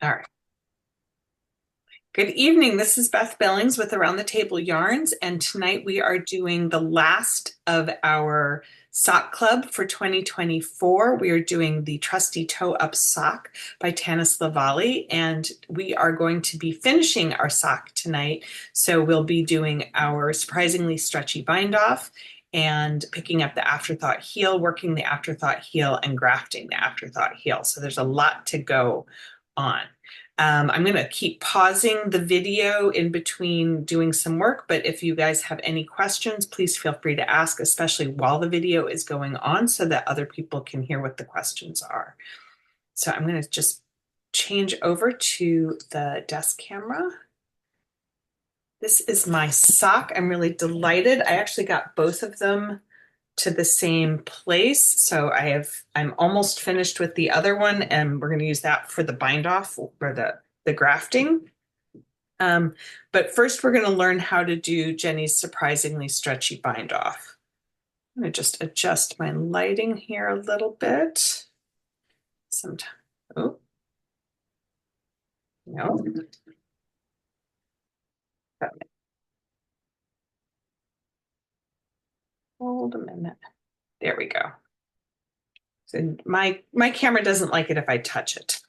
All right. Good evening. This is Beth Billings with Around the Table Yarns, and tonight we are doing the last of our sock club for 2024. We are doing the Trusty Toe Up Sock by Tanis Lavallee, and we are going to be finishing our sock tonight. So we'll be doing our surprisingly stretchy bind off and picking up the afterthought heel, working the afterthought heel, and grafting the afterthought heel. So there's a lot to go on. I'm going to keep pausing the video in between doing some work, but if you guys have any questions, please feel free to ask, especially while the video is going on so that other people can hear what the questions are. So I'm going to just change over to the desk camera. This is my sock. I'm really delighted. I actually got both of them to the same place. So I'm almost finished with the other one, and we're going to use that for the bind off or the grafting. But first we're going to learn how to do Jeni's surprisingly stretchy bind off. I'm going to just adjust my lighting here a little bit. Sometimes, oh, no. Hold a minute. There we go. So my camera doesn't like it if I touch it.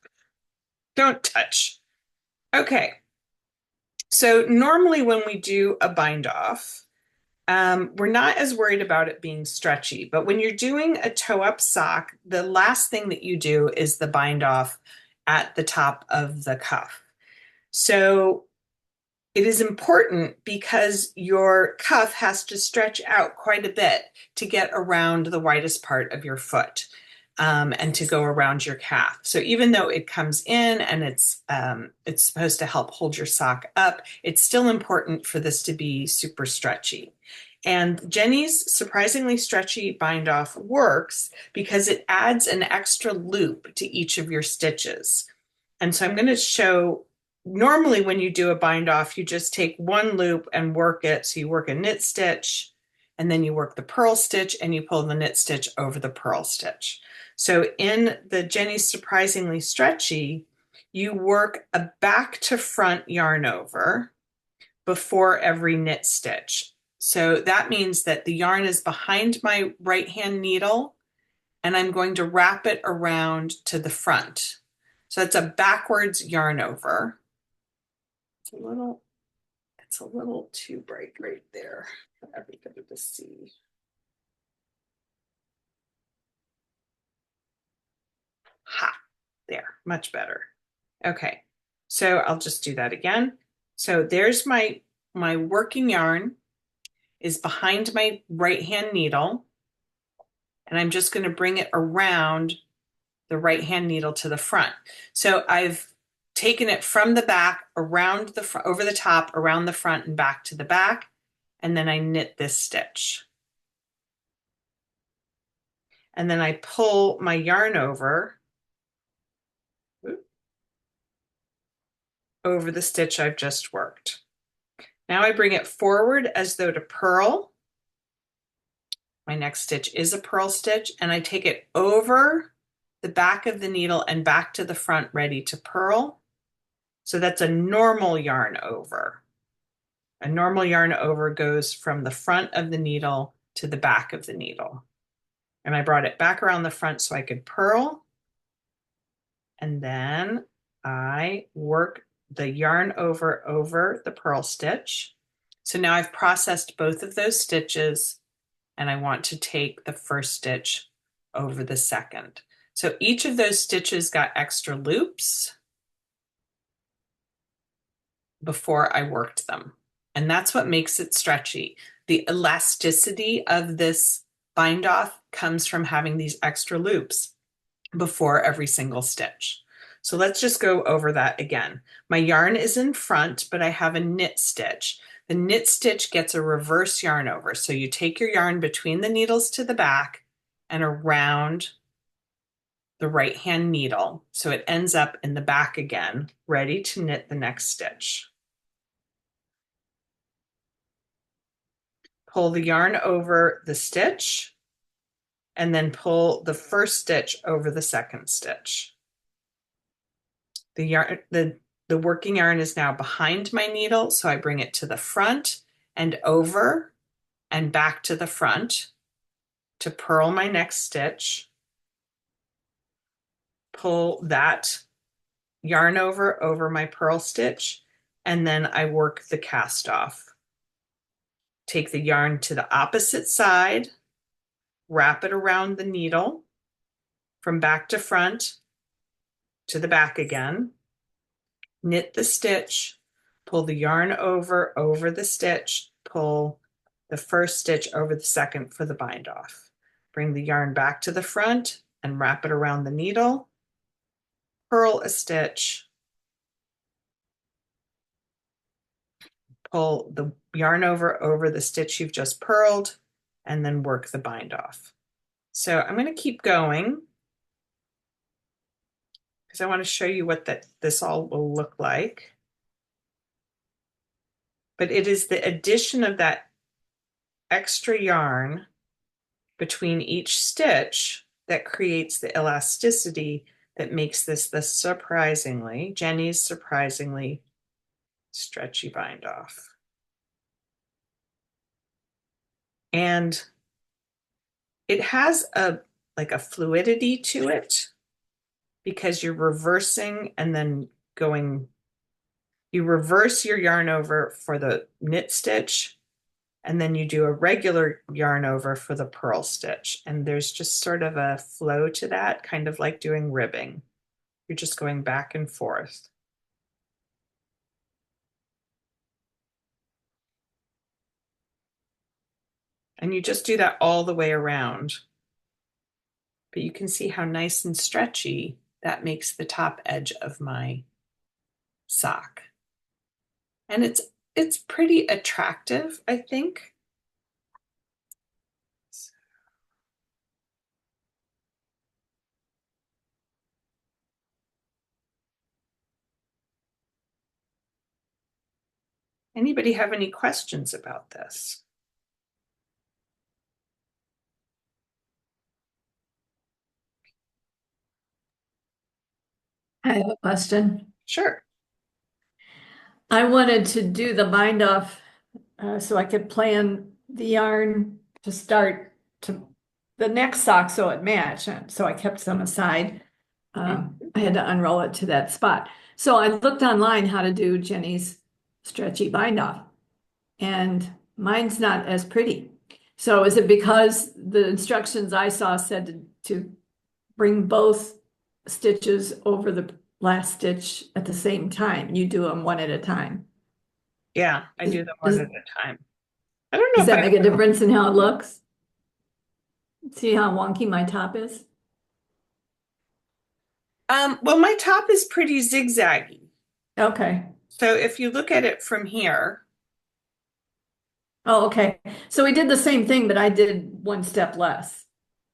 Don't touch. Okay. So normally when we do a bind off, we're not as worried about it being stretchy, but when you're doing a toe up sock, the last thing that you do is the bind off at the top of the cuff. So it is important because your cuff has to stretch out quite a bit to get around the widest part of your foot. And to go around your calf. So even though it comes in and it's supposed to help hold your sock up, it's still important for this to be super stretchy. And Jeni's surprisingly stretchy bind off works because it adds an extra loop to each of your stitches. And so I'm going to show, normally when you do a bind off, you just take one loop and work it. So you work a knit stitch, and then you work the purl stitch, and you pull the knit stitch over the purl stitch. So in the Jeni's surprisingly stretchy, you work a back to front yarn over before every knit stitch. So that means that the yarn is behind my right hand needle, and I'm going to wrap it around to the front. So it's a backwards yarn over. It's a little too bright right there for everybody to see. Ha, there, much better. Okay, so I'll just do that again. So there's my working yarn is behind my right hand needle, and I'm just going to bring it around the right hand needle to the front. So I've taken it from the back around the front, over the top, around the front and back to the back, and then I knit this stitch. And then I pull my yarn over the stitch I've just worked. Now I bring it forward as though to purl. My next stitch is a purl stitch, and I take it over the back of the needle and back to the front, ready to purl. So that's a normal yarn over. A normal yarn over goes from the front of the needle to the back of the needle. And I brought it back around the front so I could purl. And then I work the yarn over the purl stitch. So now I've processed both of those stitches, and I want to take the first stitch over the second. So each of those stitches got extra loops before I worked them. And that's what makes it stretchy. The elasticity of this bind off comes from having these extra loops before every single stitch. So let's just go over that again. My yarn is in front, but I have a knit stitch. The knit stitch gets a reverse yarn over. So you take your yarn between the needles to the back and around the right hand needle. So it ends up in the back again, ready to knit the next stitch. Pull the yarn over the stitch, and then pull the first stitch over the second stitch. The yarn, the working yarn is now behind my needle, so I bring it to the front and over and back to the front to purl my next stitch. Pull that yarn over my purl stitch, and then I work the cast off. Take the yarn to the opposite side, wrap it around the needle from back to front to the back again, knit the stitch, pull the yarn over the stitch, pull the first stitch over the second for the bind off. Bring the yarn back to the front and wrap it around the needle, purl a stitch, pull the yarn over the stitch you've just purled, and then work the bind off. So I'm going to keep going because I want to show you what this all will look like. But it is the addition of that extra yarn between each stitch that creates the elasticity that makes this the Jeni's surprisingly stretchy bind off. And it has like a fluidity to it because you're reversing and then you reverse your yarn over for the knit stitch, and then you do a regular yarn over for the purl stitch. And there's just sort of a flow to that, kind of like doing ribbing. You're just going back and forth. And you just do that all the way around. But you can see how nice and stretchy that makes the top edge of my sock. And it's pretty attractive, I think. Anybody have any questions about this? I have a question. Sure. I wanted to do the bind off so I could plan the yarn to start to the next sock so it matched. So I kept some aside. I had to unroll it to that spot. So I looked online how to do Jeni's stretchy bind off, and mine's not as pretty. So is it because the instructions I saw said to bring both stitches over the last stitch at the same time? You do them one at a time. Yeah, I do them one Does, at a time. I don't know does if that make a difference in how it looks? See how wonky my top is? well, my top is pretty zigzaggy. Okay. So if you look at it from here, Oh, okay. So we did the same thing, but I did one step less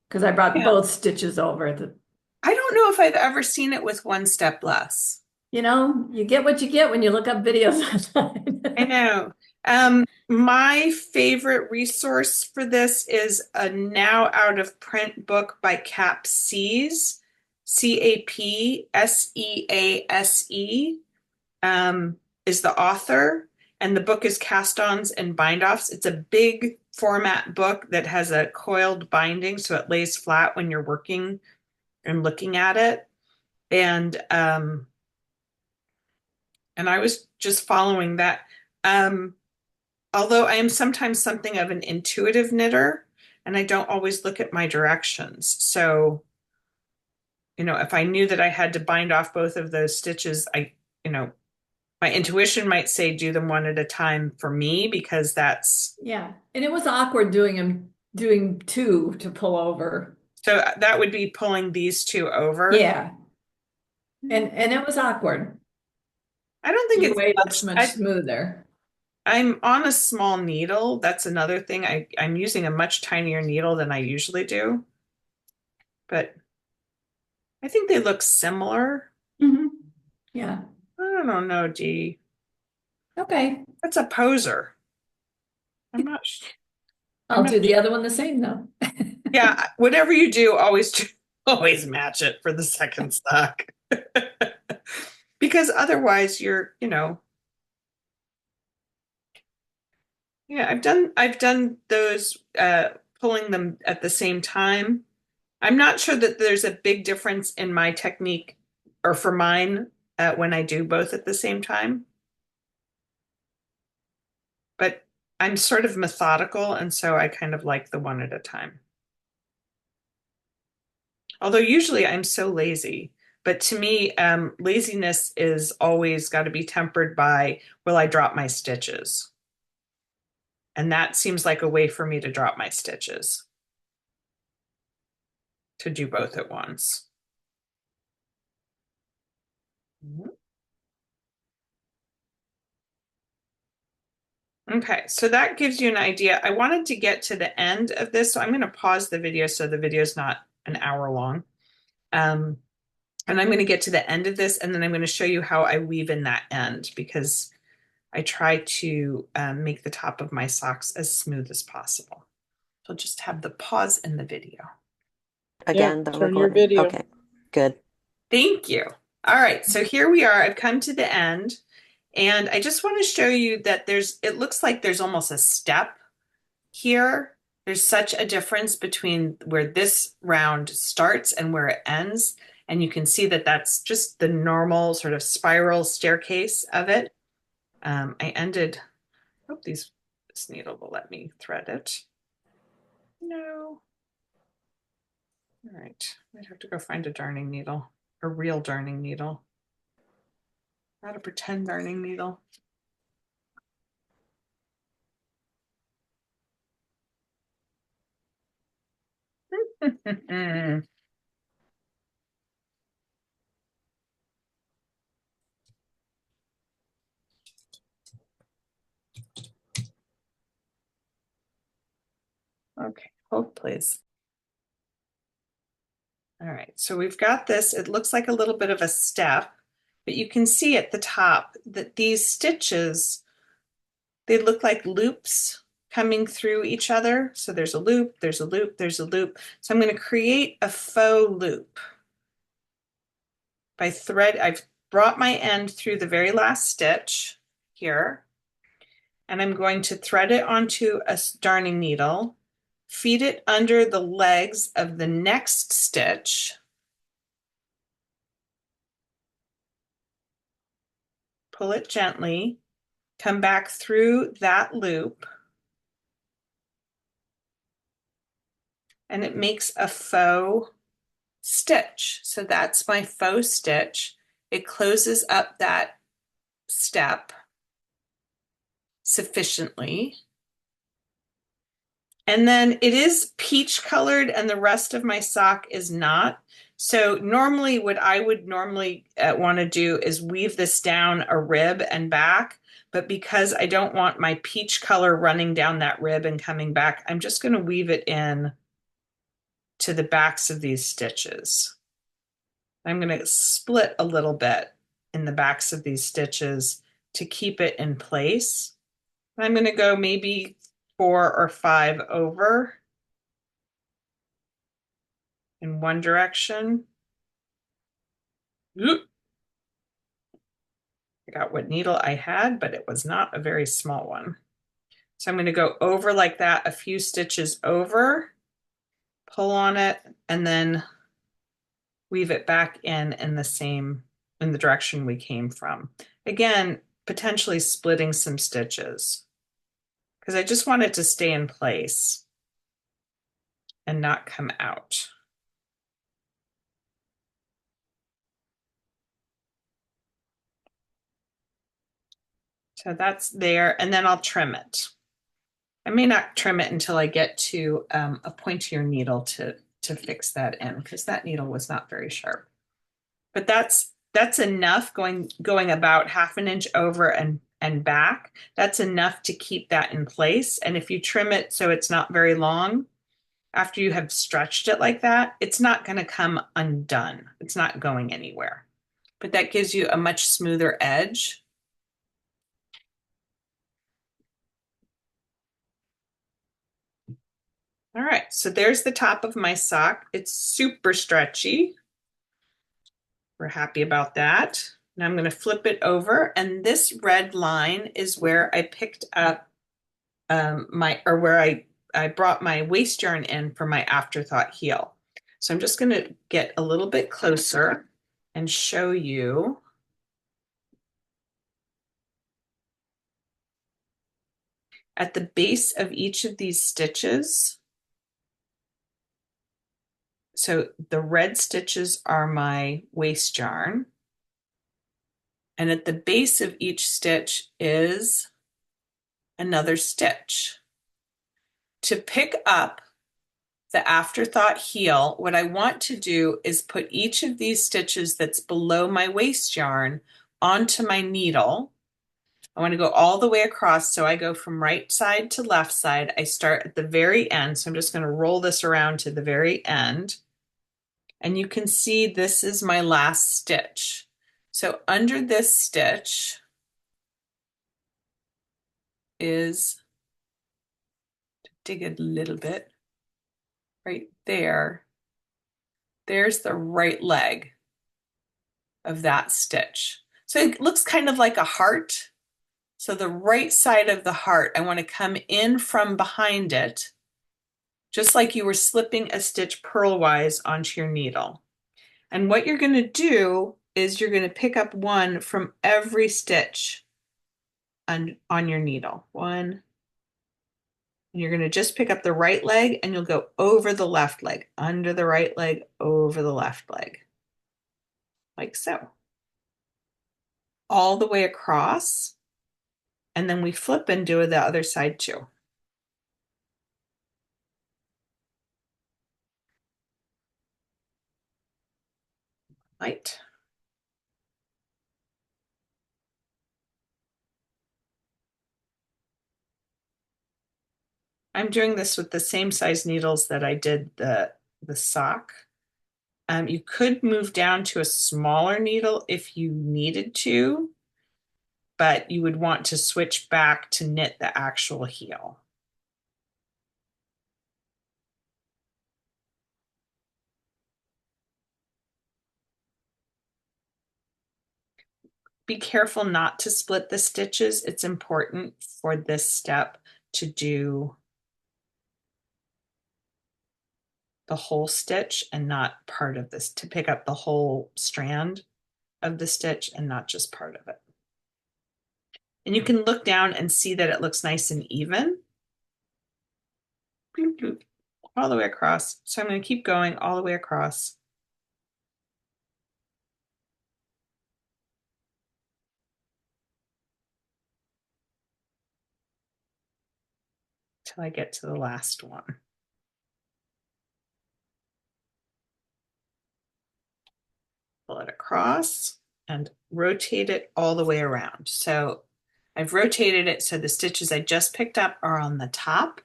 because I brought yeah, both stitches over. I don't know if I've ever seen it with one step less. You get what you get when you look up videos I online. know. My favorite resource for this is a now out of print book by Cap Seas, Capsease, is the author, and the book is Cast-ons and Bind-offs. It's a big format book that has a coiled binding, so it lays flat when you're working and looking at it. And I was just following that. Um, Although I am sometimes something of an intuitive knitter and I don't always look at my directions. So, if I knew that I had to bind off both of those stitches, you know, my intuition might say do them one at a time for me because that's Yeah. And it was awkward doing two to pull over. so that would be pulling these two over. Yeah. And it was awkward. I don't think Your it's way looks much. much smoother. I'm on a small needle. That's another thing. I'm using a much tinier needle than I usually do, but I think they look similar. Hmm. Yeah. I don't know, Dee. Okay. That's a poser. I'm not. I'm I'll not. do the other one the same though. Yeah, whatever you do, always always match it for the second sock. because otherwise you're, yeah, I've done those pulling them at the same time. I'm not sure that there's a big difference in my technique or for mine when I do both at the same time, but I'm sort of methodical, and so I kind of like the one at a time. Although usually I'm so lazy, but to me, laziness is always got to be tempered by will I drop my stitches? And that seems like a way for me to drop my stitches, to do both at once. Okay, so that gives you an idea. I wanted to get to the end of this, so I'm going to pause the video so the video is not an hour long. Um, and I'm going to get to the end of this, and then I'm going to show you how I weave in that end because I try to make the top of my socks as smooth as possible. So just have the pause in the video. Yeah, Again, the turn your recording. video. Okay, good. Thank you. All right, so here we are. I've come to the end, and I just want to show you that it looks like there's almost a step here. There's such a difference between where this round starts and where it ends. And you can see that that's just the normal sort of spiral staircase of it. I ended, I hope this needle will let me thread it. No. All right, I'd have to go find a darning needle, a real darning needle, not a pretend darning needle. Okay, hold please. All right, so we've got this. It looks like a little bit of a step, but you can see at the top that these stitches, they look like loops coming through each other. So there's a loop, there's a loop, there's a loop. So I'm going to create a faux loop by thread. I've brought my end through the very last stitch here, and I'm going to thread it onto a darning needle, feed it under the legs of the next stitch, pull it gently, come back through that loop, and it makes a faux stitch. So that's my faux stitch. It closes up that step sufficiently. And then it is peach colored and the rest of my sock is not. So normally what I would normally want to do is weave this down a rib and back. But because I don't want my peach color running down that rib and coming back, I'm just going to weave it in to the backs of these stitches. I'm going to split a little bit in the backs of these stitches to keep it in place. I'm going to go maybe 4 or 5 over in one direction. Oop. I got what needle I had, but it was not a very small one. So I'm going to go over like that, a few stitches over, pull on it, and then weave it back in the direction we came from. Again, potentially splitting some stitches because I just want it to stay in place and not come out. So that's there, and then I'll trim it. I may not trim it until I get to a pointier needle to fix that in because that needle was not very sharp. But that's enough going about 1/2 inch over and back. That's enough to keep that in place. And if you trim it so it's not very long, after you have stretched it like that, it's not going to come undone. It's not going anywhere. But that gives you a much smoother edge. All right, so there's the top of my sock. It's super stretchy. We're happy about that. Now I'm going to flip it over, and this red line is where I picked up where I brought my waist yarn in for my afterthought heel. So I'm just going to get a little bit closer and show you. At the base of each of these stitches, so the red stitches are my waist yarn, and at the base of each stitch is another stitch. To pick up the afterthought heel, what I want to do is put each of these stitches that's below my waist yarn onto my needle. I want to go all the way across, so I go from right side to left side. I start at the very end, so I'm just going to roll this around to the very end. And you can see this is my last stitch. So under this stitch is, dig a little bit, right there. There's the right leg of that stitch. So it looks kind of like a heart. So the right side of the heart, I want to come in from behind it, just like you were slipping a stitch purlwise onto your needle. And what you're going to do is you're going to pick up one from every stitch on your needle. One. And you're going to just pick up the right leg, and you'll go over the left leg, under the right leg, over the left leg, like so. All the way across. And then we flip and do the other side too. Right. I'm doing this with the same size needles that I did the sock. You could move down to a smaller needle if you needed to, but you would want to switch back to knit the actual heel. Be careful not to split the stitches. It's important for this step to do the whole stitch and not part of this, to pick up the whole strand of the stitch and not just part of it. And you can look down and see that it looks nice and even. All the way across. So I'm going to keep going all the way across. Till I get to the last one. Pull it across and rotate it all the way around. So I've rotated it so the stitches I just picked up are on the top,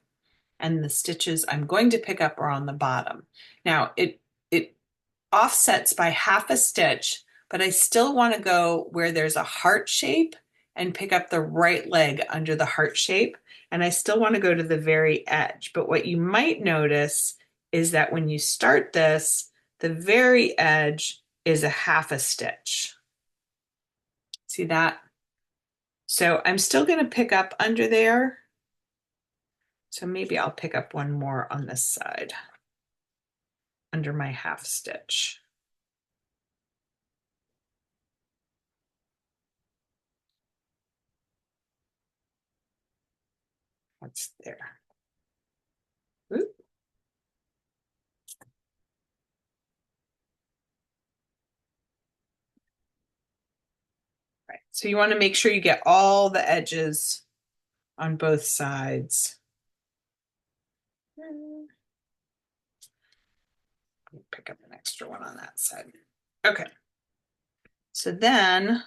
and the stitches I'm going to pick up are on the bottom. Now it offsets by half a stitch, but I still want to go where there's a heart shape and pick up the right leg under the heart shape. And I still want to go to the very edge. But what you might notice is that when you start this, the very edge is a half a stitch. See that? So I'm still going to pick up under there. So maybe I'll pick up one more on this side under my half stitch. What's there? Ooh. Right. So you want to make sure you get all the edges on both sides. Pick up an extra one on that side. Okay. So then,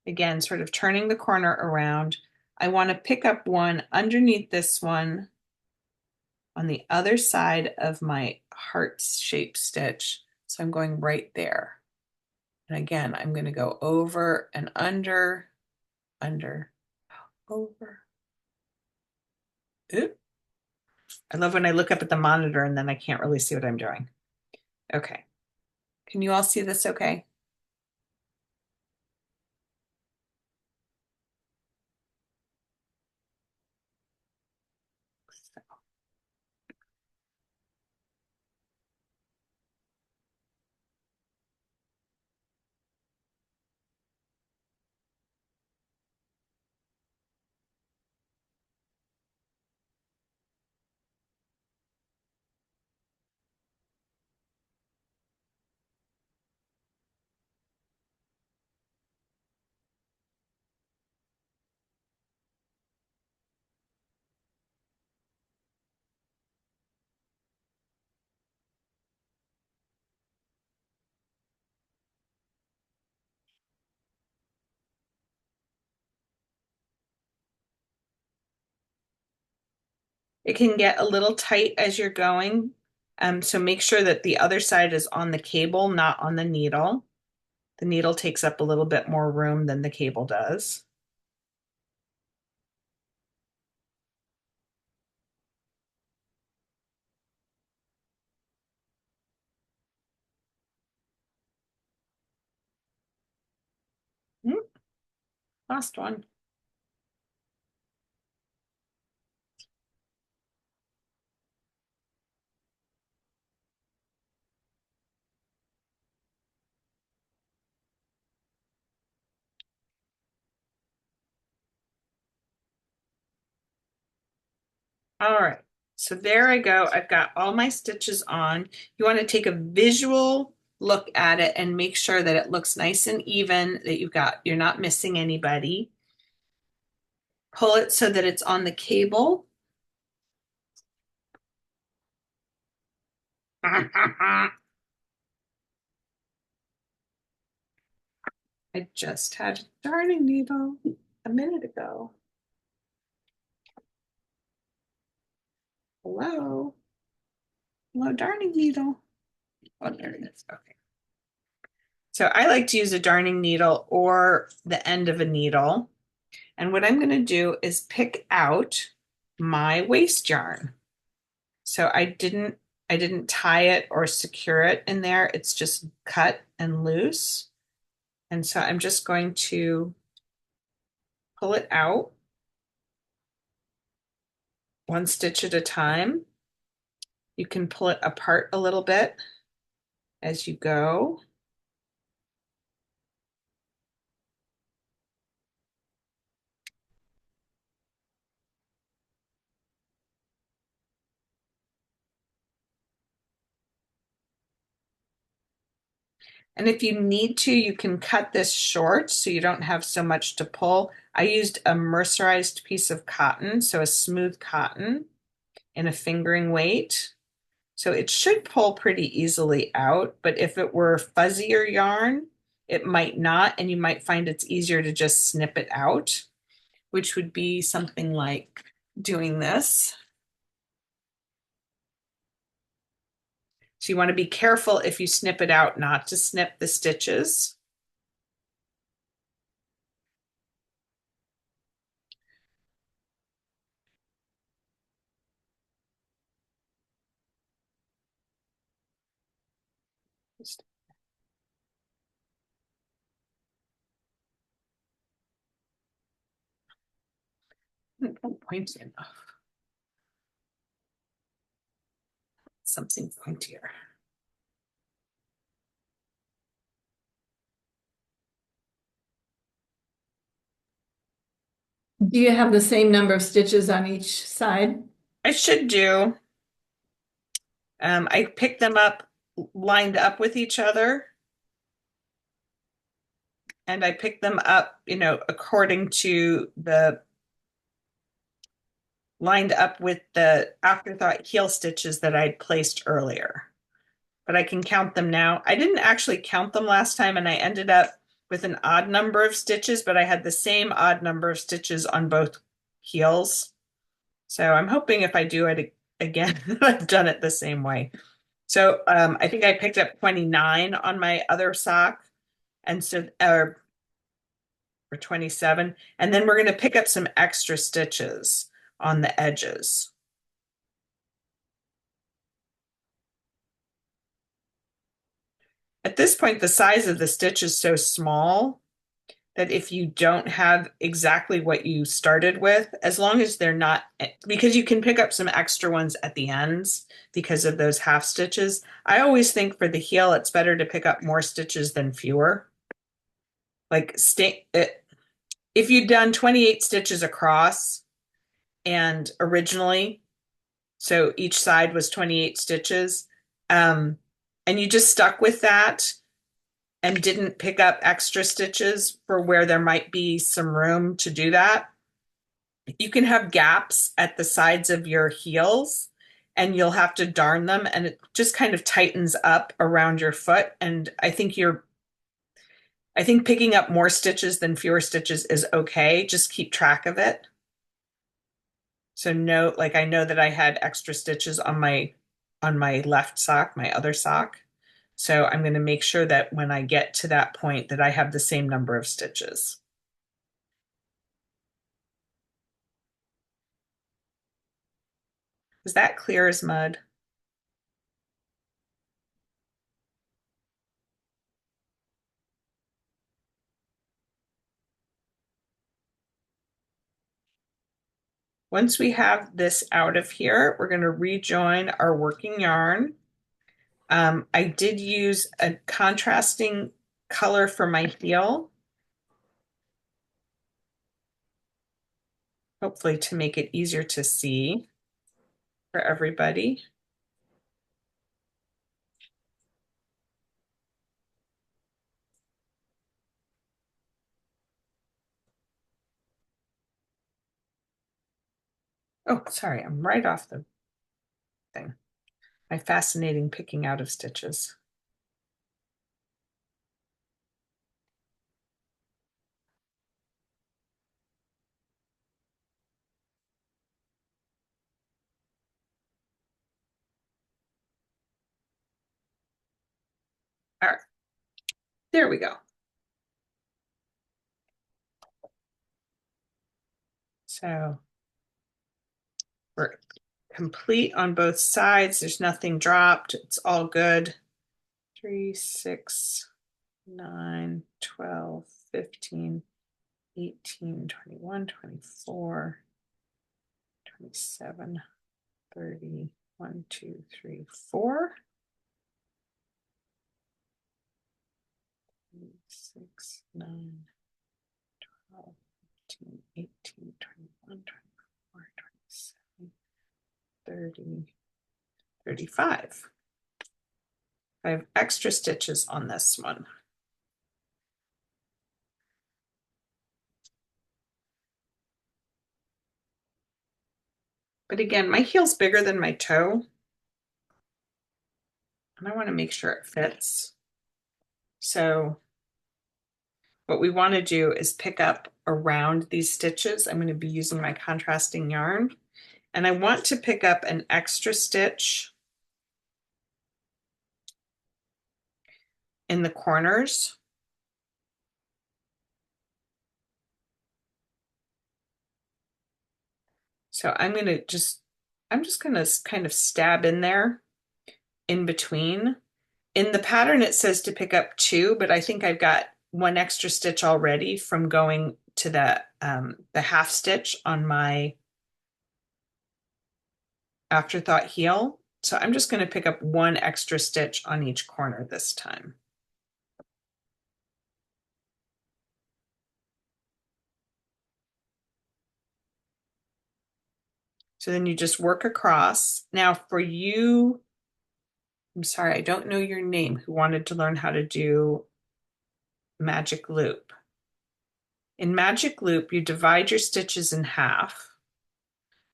again, sort of turning the corner around, I want to pick up one underneath this one on the other side of my heart-shaped stitch. So I'm going right there. And again, I'm going to go over and under, over. Oop. I love when I look up at the monitor and then I can't really see what I'm doing. Okay. Can you all see this okay? It can get a little tight as you're going. So make sure that the other side is on the cable, not on the needle. The needle takes up a little bit more room than the cable does. Hmm, Last one. All right. So there I go. I've got all my stitches on. You want to take a visual look at it and make sure that it looks nice and even, that you're not missing anybody. Pull it so that it's on the cable. I just had a darning needle a minute ago. Hello. Hello, darning needle. Oh, there it is. Okay. So I like to use a darning needle or the end of a needle. And what I'm going to do is pick out my waste yarn. So I didn't tie it or secure it in there. It's just cut and loose. And so I'm just going to pull it out one stitch at a time. You can pull it apart a little bit as you go. And if you need to, you can cut this short so you don't have so much to pull. I used a mercerized piece of cotton, so a smooth cotton in a fingering weight. So it should pull pretty easily out, but if it were fuzzier yarn, it might not, and you might find it's easier to just snip it out, which would be something like doing this. So you want to be careful if you snip it out, not to snip the stitches. Not pointy enough. Something pointier. Do you have the same number of stitches on each side? I should do. I picked them up lined up with each other, and I picked them up, according to the lined up with the afterthought heel stitches that I'd placed earlier. But I can count them now. I didn't actually count them last time, and I ended up with an odd number of stitches, but I had the same odd number of stitches on both heels. So I'm hoping if I do it again, I've done it the same way. So I think I picked up 29 on my other sock, and so or 27, and then we're going to pick up some extra stitches on the edges. At this point, the size of the stitch is so small that if you don't have exactly what you started with, as long as they're not, because you can pick up some extra ones at the ends because of those half stitches. I always think for the heel, it's better to pick up more stitches than fewer. Like if you'd done 28 stitches across and originally, so each side was 28 stitches, and you just stuck with that and didn't pick up extra stitches for where there might be some room to do that, you can have gaps at the sides of your heels and you'll have to darn them and it just kind of tightens up around your foot. And I think picking up more stitches than fewer stitches is okay. Just keep track of it. So no, like I know that I had extra stitches on my left sock, my other sock. So I'm going to make sure that when I get to that point that I have the same number of stitches. Is that clear as mud? Once we have this out of here, we're going to rejoin our working yarn. I did use a contrasting color for my heel, hopefully to make it easier to see for everybody. Oh, sorry, I'm right off the thing. My fascinating picking out of stitches. All right, there we go. So we're complete on both sides. There's nothing dropped. It's all good. 3, 6, 9, 12, 15, 18, 21, 24, 27, 30, 1, 2, 3, 4. 6, 9, 12, 15, 18, 21, 24, 27, 30, 35. I have extra stitches on this one. But again, my heel's bigger than my toe. And I want to make sure it fits. So what we want to do is pick up around these stitches. I'm going to be using my contrasting yarn. And I want to pick up an extra stitch in the corners. So I'm just going to kind of stab in there in between. In the pattern, it says to pick up 2, but I think I've got 1 extra stitch already from going to the half stitch on my afterthought heel. So I'm just going to pick up 1 extra stitch on each corner this time. So then you just work across. Now for you, I'm sorry, I don't know your name, who wanted to learn how to do magic loop. In magic loop, you divide your stitches in half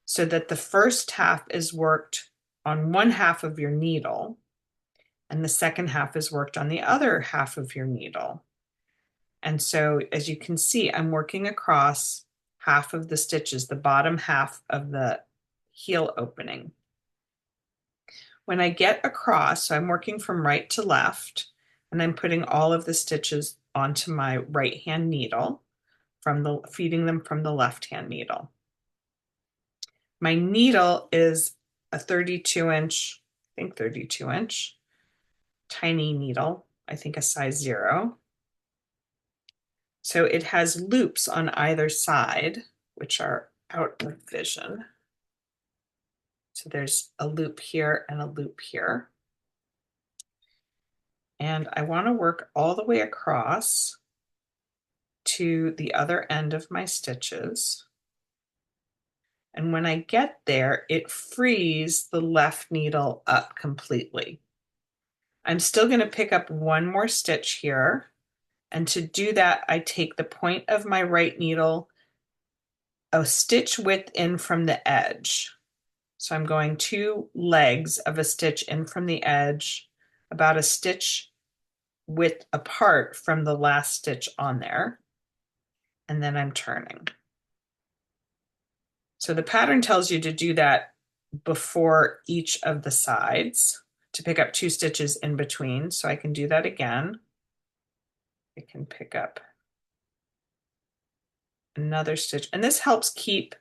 so that the first half is worked on one half of your needle and the second half is worked on the other half of your needle. And so as you can see, I'm working across half of the stitches, the bottom half of the heel opening. When I get across, so I'm working from right to left, and I'm putting all of the stitches onto my right hand needle, feeding them from the left hand needle. My needle is a 32 inch, I think 32 inch, tiny needle. I think a size 0. So it has loops on either side, which are out of vision. So there's a loop here and a loop here. And I want to work all the way across to the other end of my stitches. And when I get there, it frees the left needle up completely. I'm still going to pick up one more stitch here. And to do that, I take the point of my right needle a stitch width in from the edge. So I'm going 2 legs of a stitch in from the edge, about a stitch width apart from the last stitch on there. And then I'm turning. So the pattern tells you to do that before each of the sides to pick up 2 stitches in between. So I can do that again. I can pick up another stitch, and this helps keep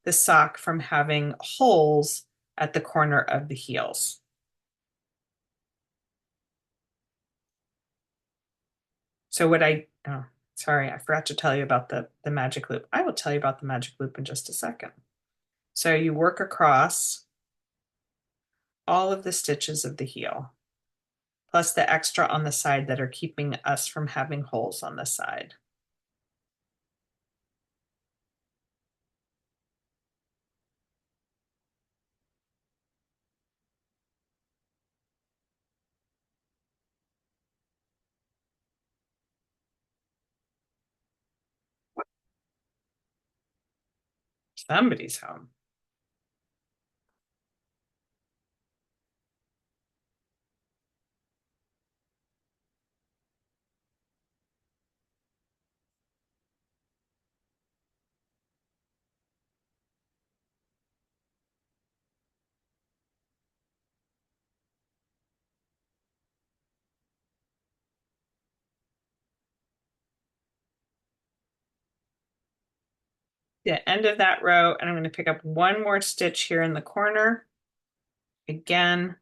the sock from having holes at the corner of the heels. So what sorry, I forgot to tell you about the magic loop. I will tell you about the magic loop in just a second. So you work across all of the stitches of the heel, plus the extra on the side that are keeping us from having holes on the side. Somebody's home. The end of that row, and I'm going to pick up one more stitch here in the corner. Again,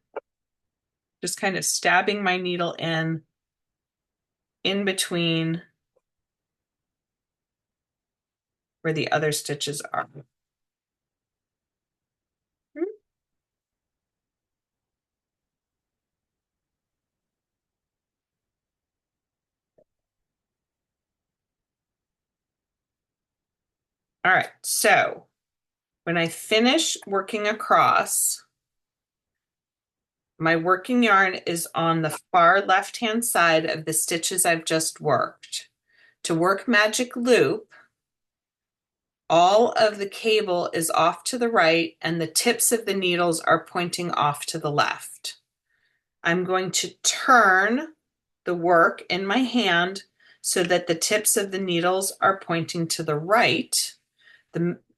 just kind of stabbing my needle in between where the other stitches are. All right, so when I finish working across, my working yarn is on the far left-hand side of the stitches I've just worked. To work magic loop, all of the cable is off to the right and the tips of the needles are pointing off to the left. I'm going to turn the work in my hand so that the tips of the needles are pointing to the right.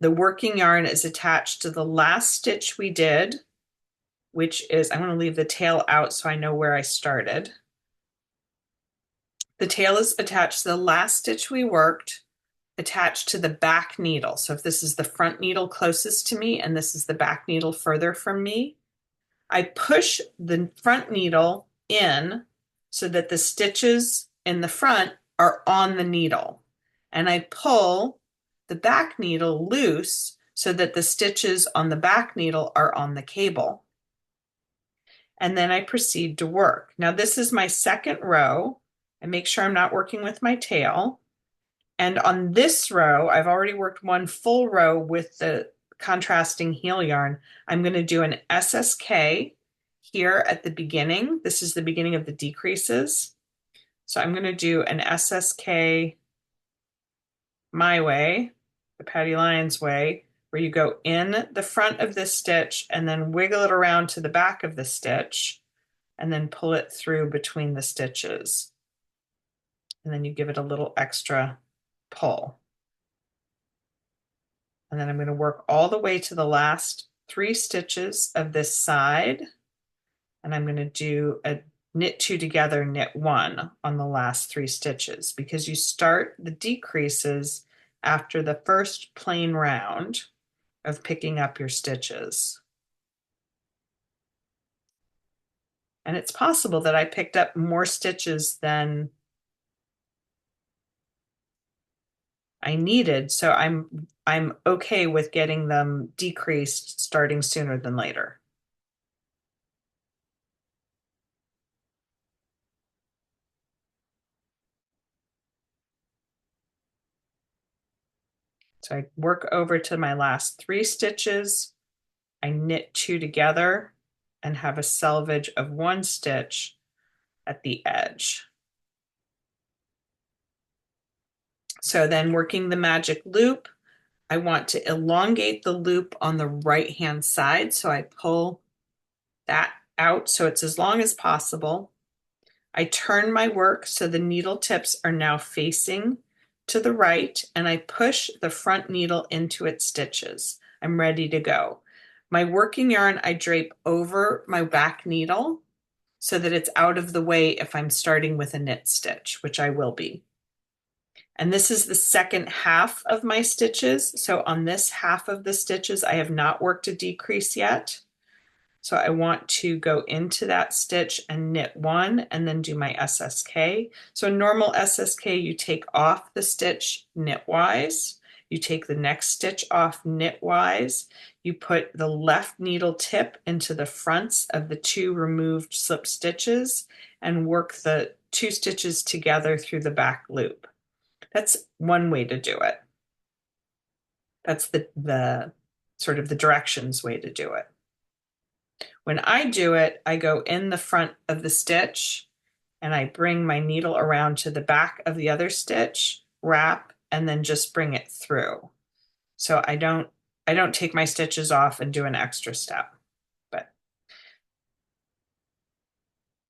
The working yarn is attached to the last stitch we did, which is, I'm going to leave the tail out so I know where I started. The tail is attached to the last stitch we worked, attached to the back needle. So if this is the front needle closest to me and this is the back needle further from me, I push the front needle in so that the stitches in the front are on the needle. And I pull the back needle loose so that the stitches on the back needle are on the cable. And then I proceed to work. Now this is my second row. I make sure I'm not working with my tail. And on this row, I've already worked one full row with the contrasting heel yarn. I'm going to do an SSK here at the beginning. This is the beginning of the decreases. So I'm going to do an SSK my way, the Patty Lyons way, where you go in the front of this stitch and then wiggle it around to the back of the stitch and then pull it through between the stitches. And then you give it a little extra pull. And then I'm going to work all the way to the last 3 stitches of this side. And I'm going to do a knit 2 together, knit 1 on the last 3 stitches, because you start the decreases after the first plain round of picking up your stitches. And it's possible that I picked up more stitches than I needed, so I'm okay with getting them decreased starting sooner than later. So I work over to my last 3 stitches, I knit 2 together and have a selvage of 1 stitch at the edge. So then working the magic loop, I want to elongate the loop on the right-hand side. So I pull that out so it's as long as possible. I turn my work so the needle tips are now facing to the right, and I push the front needle into its stitches. I'm ready to go. My working yarn I drape over my back needle so that it's out of the way if I'm starting with a knit stitch, which I will be. And this is the second half of my stitches. So on this half of the stitches, I have not worked a decrease yet. So I want to go into that stitch and knit 1 and then do my SSK. So normal SSK, you take off the stitch knitwise, you take the next stitch off knitwise, you put the left needle tip into the fronts of the 2 removed slip stitches and work the 2 stitches together through the back loop. That's one way to do it. That's the sort of the directions way to do it. When I do it, I go in the front of the stitch and I bring my needle around to the back of the other stitch, wrap, and then just bring it through. So I don't take my stitches off and do an extra step.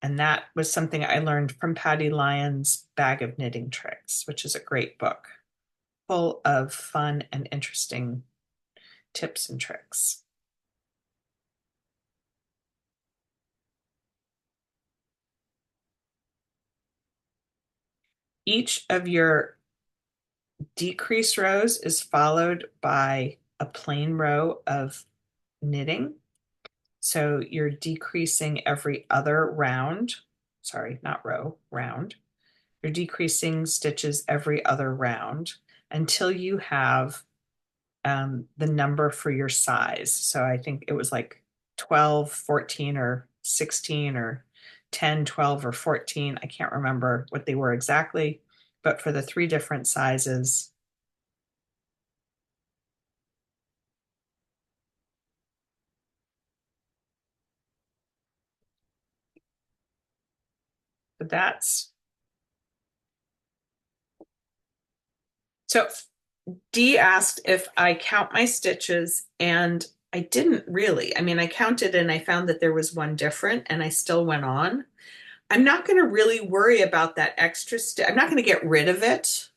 And that was something I learned from Patty Lyon's Bag of Knitting Tricks, which is a great book full of fun and interesting tips and tricks. Each of your decrease rows is followed by a plain row of knitting. So you're decreasing every other round. Sorry, not row, round. You're decreasing stitches every other round until you have the number for your size. So I think it was like 12, 14, or 16, or 10, 12, or 14. I can't remember what they were exactly, but for the 3 different sizes, but that's so Dee asked if I count my stitches, and I didn't really. I mean, I counted and I found that there was one different, and I still went on. I'm not going to really worry about that extra stitch. I'm not going to get rid of it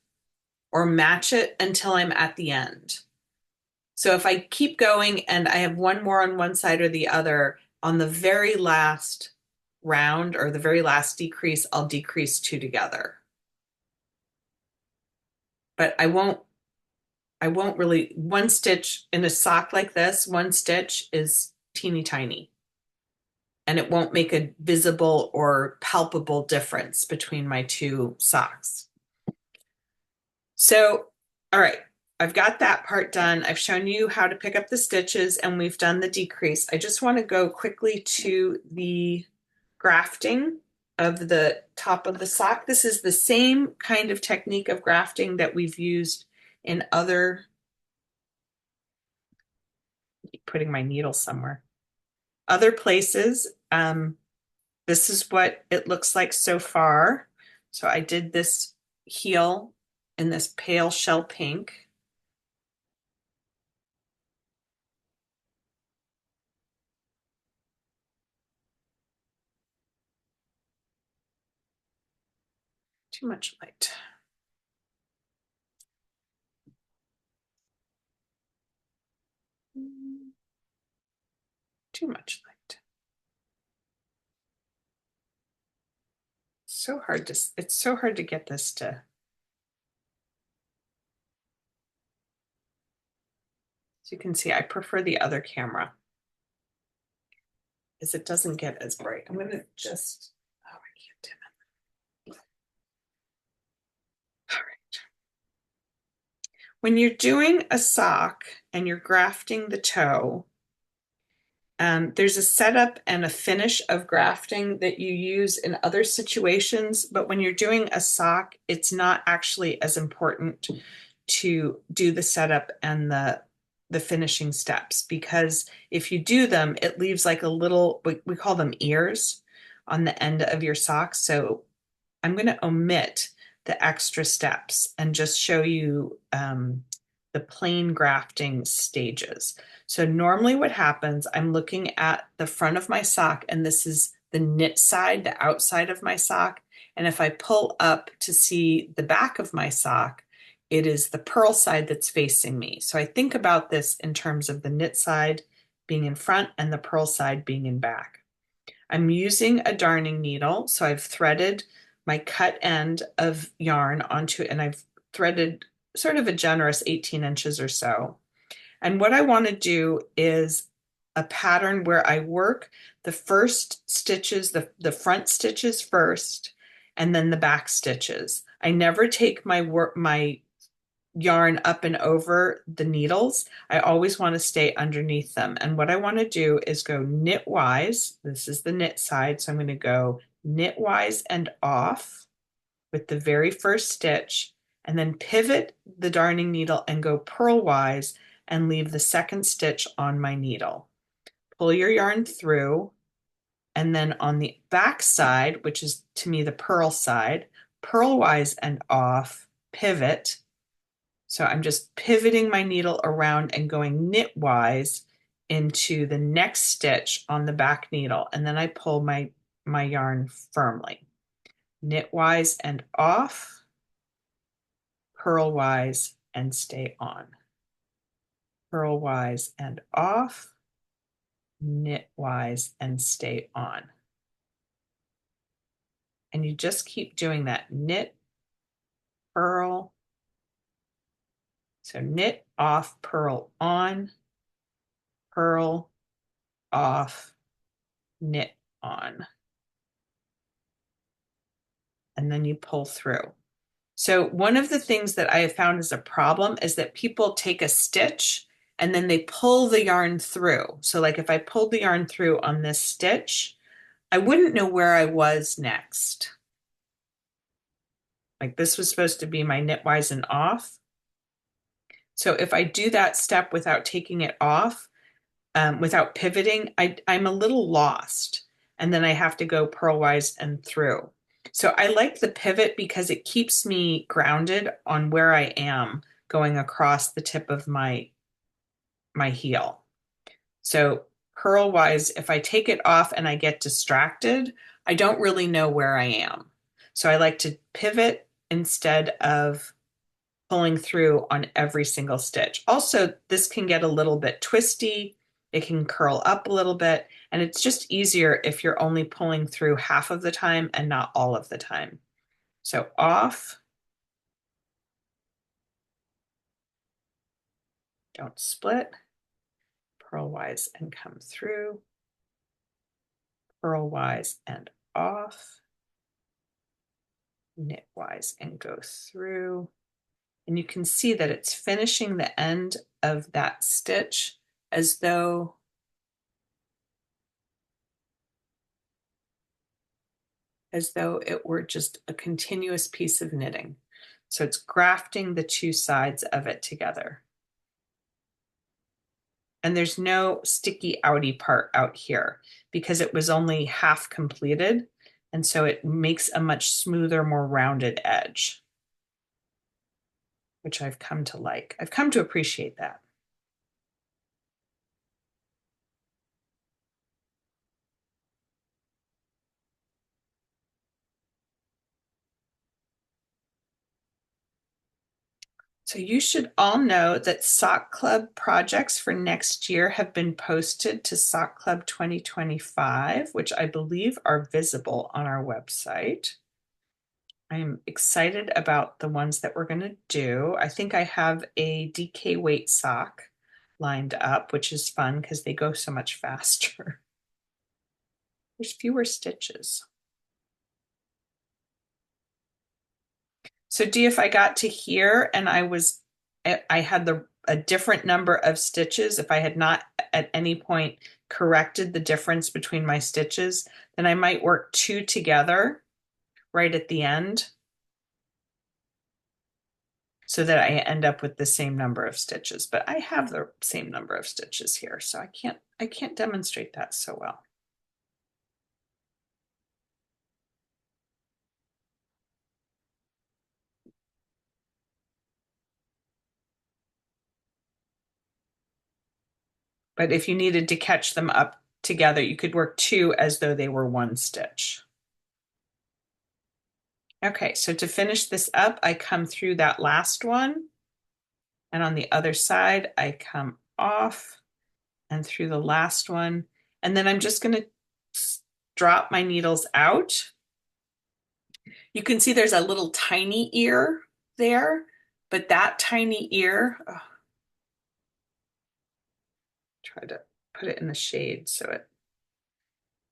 or match it until I'm at the end. So if I keep going and I have one more on one side or the other, on the very last round or the very last decrease, I'll decrease 2 together. But I won't really, one stitch in a sock like this, one stitch is teeny tiny. And it won't make a visible or palpable difference between my 2 socks. So, all right, I've got that part done. I've shown you how to pick up the stitches and we've done the decrease. I just want to go quickly to the grafting of the top of the sock. This is the same kind of technique of grafting that we've used in other, putting my needle somewhere, other places. This is what it looks like so far. So I did this heel in this pale shell pink. Too much light. Too much light. So hard to, it's so hard to get this to. As you can see, I prefer the other camera. is it doesn't get as bright. I'm going to just, oh, I can't dim it. All right. When you're doing a sock and you're grafting the toe, there's a setup and a finish of grafting that you use in other situations, but when you're doing a sock, it's not actually as important to do the setup and the finishing steps, because if you do them, it leaves like a little, we call them ears on the end of your socks. So I'm going to omit the extra steps and just show you the plain grafting stages. So normally what happens, I'm looking at the front of my sock, and this is the knit side, the outside of my sock. And if I pull up to see the back of my sock, it is the purl side that's facing me. So I think about this in terms of the knit side being in front and the purl side being in back. I'm using a darning needle, so I've threaded my cut end of yarn onto it, and I've threaded sort of a generous 18 inches or so. And what I want to do is a pattern where I work the first stitches, the front stitches first, and then the back stitches. I never take my yarn up and over the needles. I always want to stay underneath them. And what I want to do is go knitwise. This is the knit side. So I'm going to go knitwise and off with the very first stitch, and then pivot the darning needle and go purlwise and leave the second stitch on my needle. Pull your yarn through, and then on the back side, which is to me the purl side, purlwise and off, pivot. So I'm just pivoting my needle around and going knitwise into the next stitch on the back needle, and then I pull my yarn firmly. Knitwise and off, purlwise and stay on. Purlwise and off, knitwise and stay on. And you just keep doing that. Knit, purl. So knit, off, purl, on, purl, off, knit, on. And then you pull through. So one of the things that I have found is a problem is that people take a stitch and then they pull the yarn through. So like if I pulled the yarn through on this stitch, I wouldn't know where I was next. Like this was supposed to be my knitwise and off. So if I do that step without taking it off, without pivoting, I'm a little lost. And then I have to go purlwise and through. So I like the pivot because it keeps me grounded on where I am going across the tip of my heel. So purlwise, if I take it off and I get distracted, I don't really know where I am. So I like to pivot instead of pulling through on every single stitch. Also, this can get a little bit twisty. It can curl up a little bit, and it's just easier if you're only pulling through half of the time and not all of the time. So off, don't split, purlwise and come through, purlwise and off, knitwise and go through. And you can see that it's finishing the end of that stitch as though it were just a continuous piece of knitting. So it's grafting the two sides of it together. And there's no sticky outy part out here because it was only half completed. And so it makes a much smoother, more rounded edge, which I've come to like. I've come to appreciate that. So you should all know that Sock Club projects for next year have been posted to Sock Club 2025, which I believe are visible on our website. I'm excited about the ones that we're going to do. I think I have a DK weight sock lined up, which is fun because they go so much faster. There's fewer stitches. So D, if I got to here and I had a different number of stitches, if I had not at any point corrected the difference between my stitches, then I might work two together right at the end so that I end up with the same number of stitches. But I have the same number of stitches here, so I can't demonstrate that so well. But if you needed to catch them up together, you could work two as though they were one stitch. Okay, so to finish this up, I come through that last one, and on the other side, I come off and through the last one, and then I'm just gonna drop my needles out. You can see there's a little tiny ear there, but that tiny ear, oh, try to put it in the shade so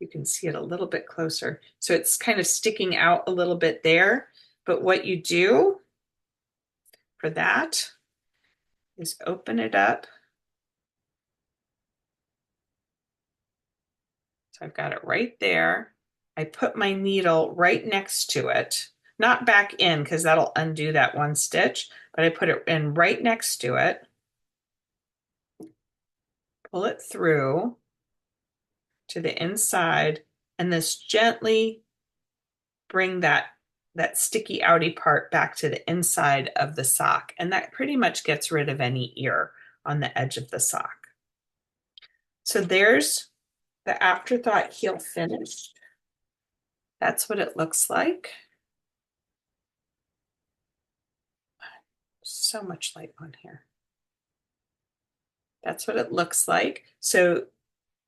you can see it a little bit closer. So it's kind of sticking out a little bit there. But what you do for that is open it up. So I've got it right there. I put my needle right next to it, not back in because that'll undo that one stitch, but I put it in right next to it, pull it through to the inside, and this gently bring that sticky outy part back to the inside of the sock. And that pretty much gets rid of any ear on the edge of the sock. So there's the afterthought heel finished. That's what it looks like. So much light on here. That's what it looks like. So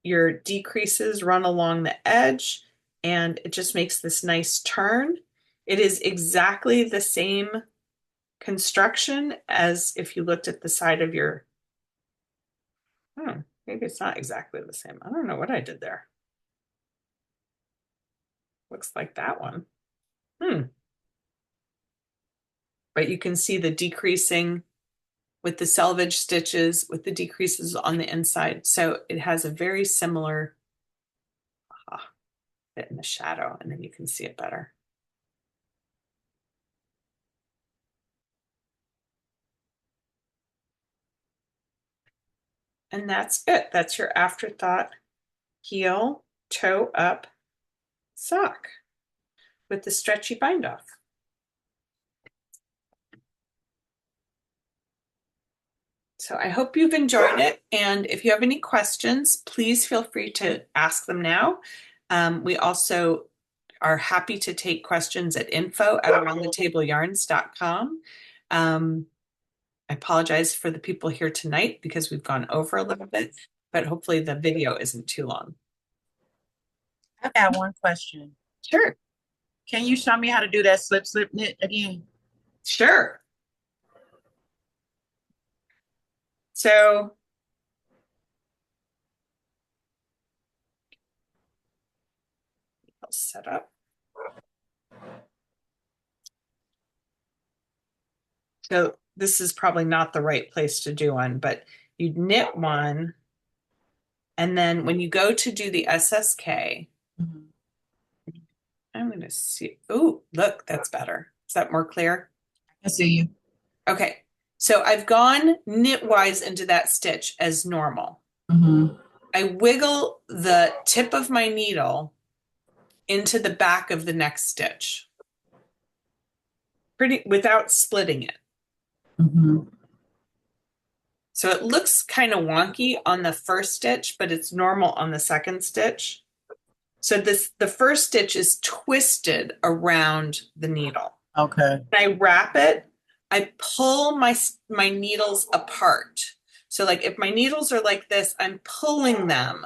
your decreases run along the edge and it just makes this nice turn. It is exactly the same construction as if you looked at the side of your, maybe it's not exactly the same. I don't know what I did there. Looks like that one. But you can see the decreasing with the selvage stitches, with the decreases on the inside. So it has a very similar bit in the shadow, and then you can see it better. And that's it. That's your afterthought heel toe up sock with the stretchy bind off. So I hope you've enjoyed it. And if you have any questions, please feel free to ask them now. We also are happy to take questions at info@aroundthetableyarns.com. I apologize for the people here tonight because we've gone over a little bit, but hopefully the video isn't too long. I got one question. Sure. Can you show me how to do that slip knit again? Sure. So I'll set up. So this is probably not the right place to do one, but you'd knit one. And then when you go to do the SSK, I'm going to see. Oh, look, that's better. Is that more clear? I see you. Okay. So I've gone knitwise into that stitch as normal. I wiggle the tip of my needle into the back of the next stitch, without splitting it. So it looks kind of wonky on the first stitch, but it's normal on the second stitch. So the first stitch is twisted around the needle. Okay. When I wrap it, I pull my needles apart. So like if my needles are like this, I'm pulling them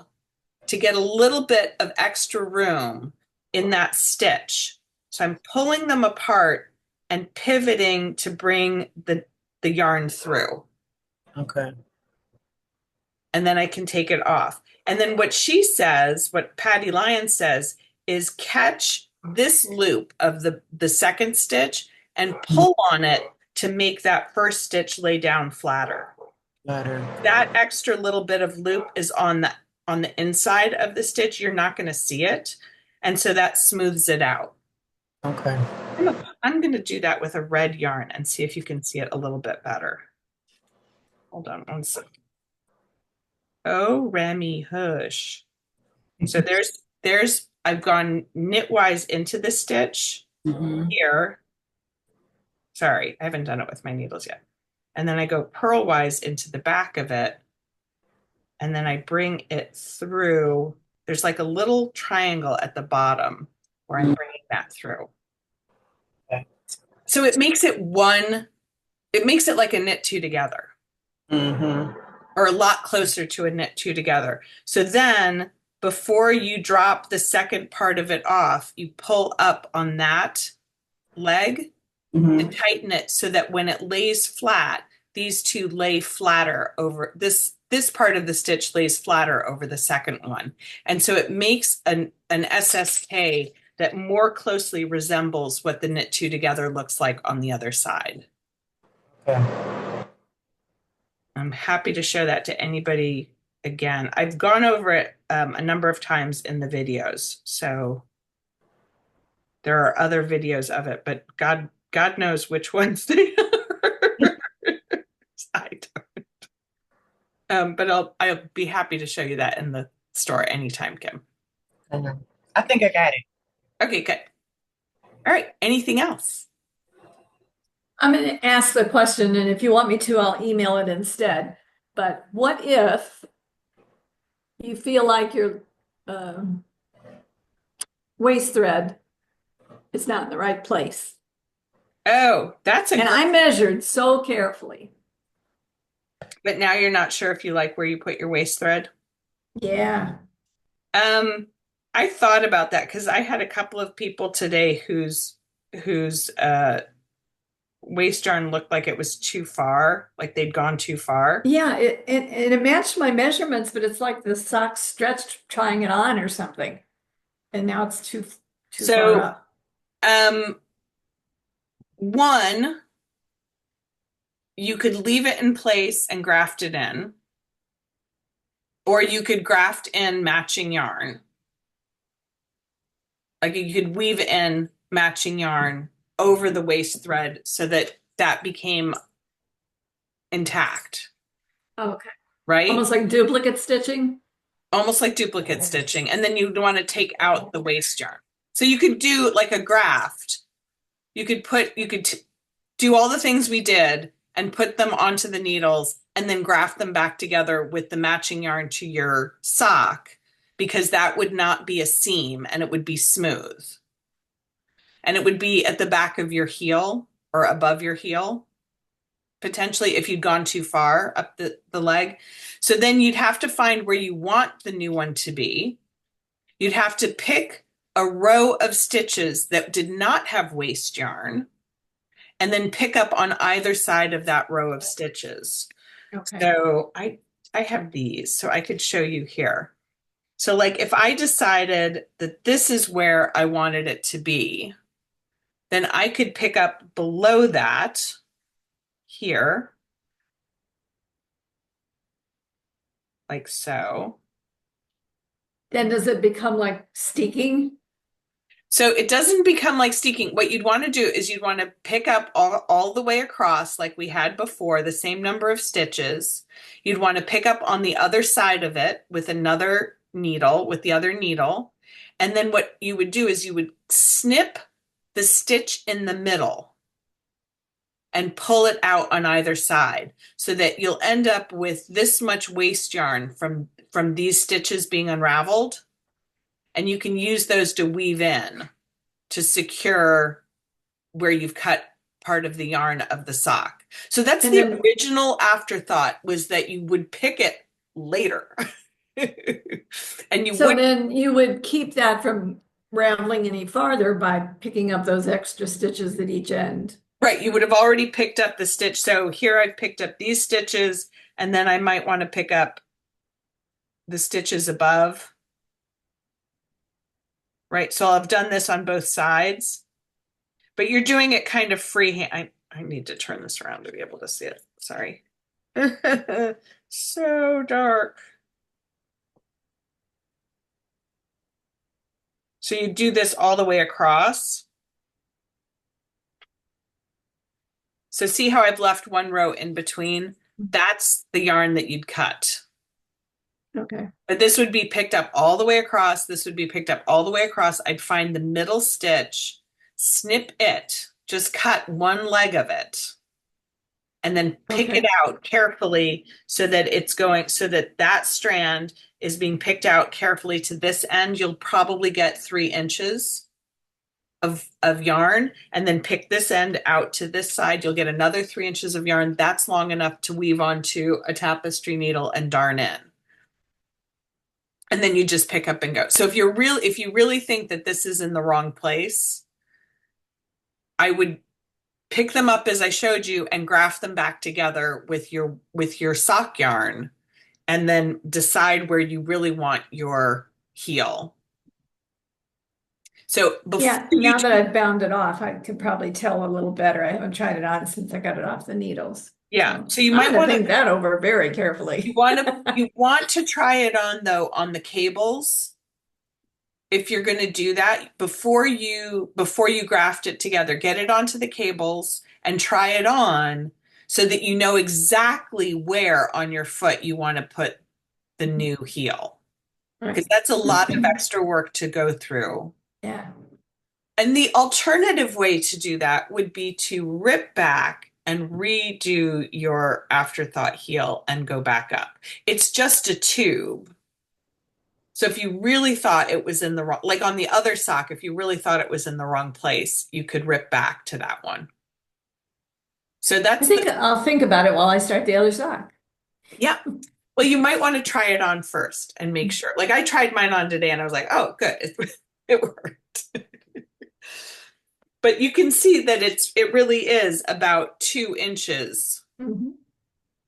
to get a little bit of extra room in that stitch. So I'm pulling them apart and pivoting to bring the yarn through. Okay. And then I can take it off. And then what she says, what Patty Lyon says, is catch this loop of the second stitch and pull on it to make that first stitch lay down flatter. Better. That extra little bit of loop is on the inside of the stitch. You're not going to see it. And so that smooths it out. Okay. I'm going to do that with a red yarn and see if you can see it a little bit better. Hold on one second. Oh, Remy, hush. So there's I've gone knitwise into the stitch here. Sorry, I haven't done it with my needles yet. And then I go purlwise into the back of it. And then I bring it through. There's like a little triangle at the bottom where I'm bringing that through. Okay. So it makes it like a knit two together. Or a lot closer to a knit two together. So then before you drop the second part of it off, you pull up on that leg and tighten it so that when it lays flat, these two lay flatter over this part of the stitch lays flatter over the second one. And so it makes an SSK that more closely resembles what the knit two together looks like on the other side. Okay. I'm happy to show that to anybody again. I've gone over it a number of times in the videos, so there are other videos of it, but God knows which ones they are. I don't. But I'll be happy to show you that in the store anytime, Kim. I think I got it. Okay, good. All right. Anything else? I'm going to ask the question, and if you want me to, I'll email it instead. But what if you feel like your waist thread is not in the right place? Oh, that's and I measured so carefully. But now you're not sure if you like where you put your waist thread? Yeah. I thought about that because I had a couple of people today whose waist yarn looked like it was too far, like they'd gone too far. Yeah, it matched my measurements, but it's like the sock stretched trying it on or something. And now it's too far up. One, you could leave it in place and graft it in, or you could graft in matching yarn. Like you could weave in matching yarn over the waist thread so that became intact. Okay. Right? Almost like duplicate stitching? Almost like duplicate stitching. And then you'd want to take out the waist yarn. So you could do like a graft. You could do all the things we did and put them onto the needles and then graft them back together with the matching yarn to your sock, because that would not be a seam and it would be smooth. And it would be at the back of your heel or above your heel, potentially if you'd gone too far up the leg. So then you'd have to find where you want the new one to be. You'd have to pick a row of stitches that did not have waist yarn and then pick up on either side of that row of stitches. Okay. So I have these, so I could show you here. So like if I decided that this is where I wanted it to be, then I could pick up below that here, like so. Then does it become like steeking? So it doesn't become like steeking. What you'd want to do is you'd want to pick up all the way across like we had before, the same number of stitches. You'd want to pick up on the other side of it with another needle, with the other needle. And then what you would do is you would snip the stitch in the middle and pull it out on either side so that you'll end up with this much waist yarn from these stitches being unraveled. And you can use those to weave in to secure where you've cut part of the yarn of the sock. So that's the original afterthought, was that you would pick it later. And then you would keep that from raveling any farther by picking up those extra stitches at each end. Right, you would have already picked up the stitch. So here I've picked up these stitches, and then I might want to pick up the stitches above. Right, so I've done this on both sides, but you're doing it kind of freehand. I need to turn this around to be able to see it. Sorry. So dark. So you do this all the way across. So see how I've left one row in between? That's the yarn that you'd cut. Okay. But this would be picked up all the way across. This would be picked up all the way across. I'd find the middle stitch, snip it, just cut one leg of it, and then pick Okay. it out carefully so that it's going, so that that strand is being picked out carefully to this end. You'll probably get 3 inches of yarn, and then pick this end out to this side. You'll get another 3 inches of yarn. That's long enough to weave onto a tapestry needle and darn in. And then you just pick up and go. So if you really think that this is in the wrong place, I would pick them up as I showed you and graft them back together with your sock yarn, and then decide where you really want your heel. So before Yeah, now that I've bound it off, I could probably tell a little better. I haven't tried it on since I got it off the needles. yeah, so you I'm might gonna want think to that over very carefully. you want to try it on though on the cables. If you're going to do that before you graft it together, get it onto the cables and try it on so that you know exactly where on your foot you want to put the new heel. Because that's a lot of extra work to go through. Yeah. And the alternative way to do that would be to rip back and redo your afterthought heel and go back up. It's just a tube. So if you really thought it was in the wrong, like on the other sock, if you really thought it was in the wrong place, you could rip back to that one. So I think I'll think about it while I start the other sock. Yeah. Well, you might want to try it on first and make sure. Like I tried mine on today and I was like, oh, good. It worked. But you can see that it really is about 2 inches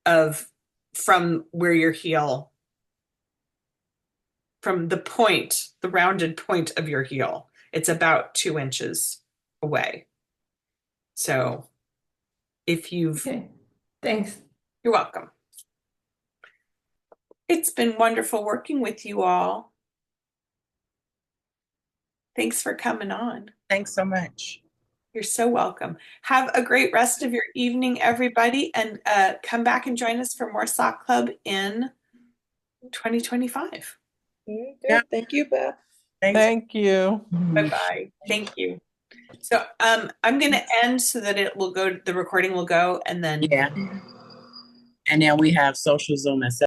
of from where your heel, from the point, the rounded point of your heel. It's about 2 inches away. So if you've, Okay, thanks. you're welcome. It's been wonderful working with you all. Thanks for coming on. Thanks so much. You're so welcome. Have a great rest of your evening, everybody, and come back and join us for more Sock Club in 2025. Good. Yeah. Thank you, Beth. Thanks. Thank you. Bye-bye. Thank you. So I'm going to end so that it will go, the recording will go, and then Yeah. And then we have social Zoom at